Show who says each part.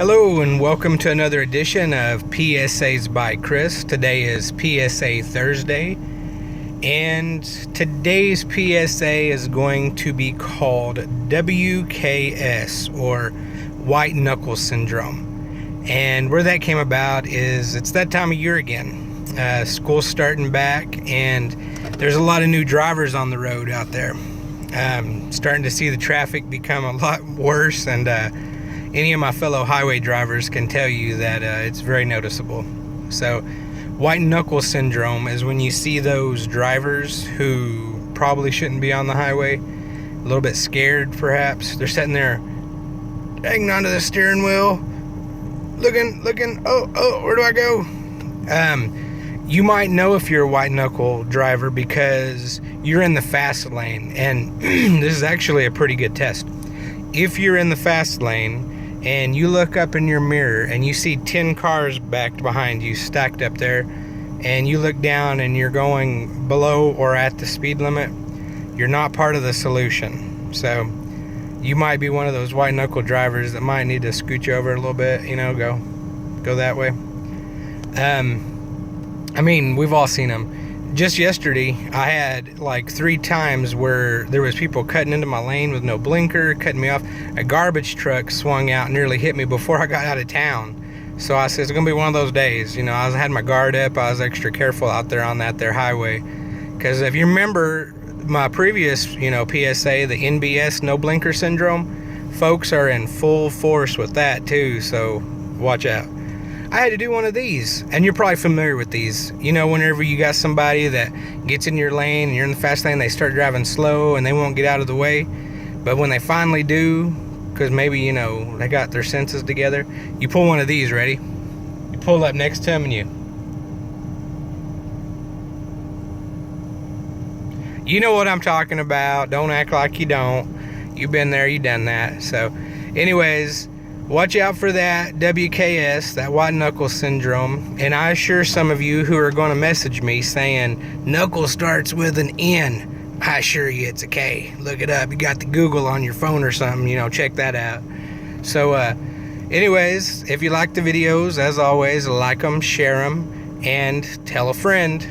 Speaker 1: Hello and welcome to another edition of PSAs by Kris. Today is PSA Thursday, and today's PSA is going to be called W.K.S. or White Knuckle Syndrome. And where that came about is it's that time of year again. School's starting back, and there's a lot of new drivers on the road out there. Starting to see the traffic become a lot worse, and any of my fellow highway drivers can tell you that it's very noticeable. So white knuckle syndrome is when you see those drivers who probably shouldn't be on the highway, a little bit scared perhaps. They're sitting there hanging onto the steering wheel, looking, oh, where do I go? You might know if you're a white knuckle driver because you're in the fast lane, and this is actually a pretty good test. If you're in the fast lane and you look up in your mirror and you see 10 cars backed behind you stacked up there, and you look down and you're going below or at the speed limit, you're not part of the solution. So you might be one of those white knuckle drivers that might need to scooch over a little bit, go that way. I mean, we've all seen them. Just yesterday, I had like 3 times where there was people cutting into my lane with no blinker, cutting me off. A garbage truck swung out and nearly hit me before I got out of town. So I said, it's gonna be one of those days. I had my guard up. I was extra careful out there on that there highway. Because if you remember my previous, PSA, the NBS, no blinker syndrome, folks are in full force with that too, so watch out. I had to do one of these, and you're probably familiar with these. Whenever you got somebody that gets in your lane and you're in the fast lane, they start driving slow and they won't get out of the way. But when they finally do, because maybe, they got their senses together, you pull one of these, ready? You pull up next to them and you know what I'm talking about. Don't act like you don't. You've been there, you've done that. So anyways, watch out for that WKS, that white knuckle syndrome. And I assure some of you who are going to message me saying knuckle starts with an N, I assure you it's a K. Look it up. You got the Google on your phone or something, check that out. So anyways, if you like the videos, as always, like them, share them, and tell a friend.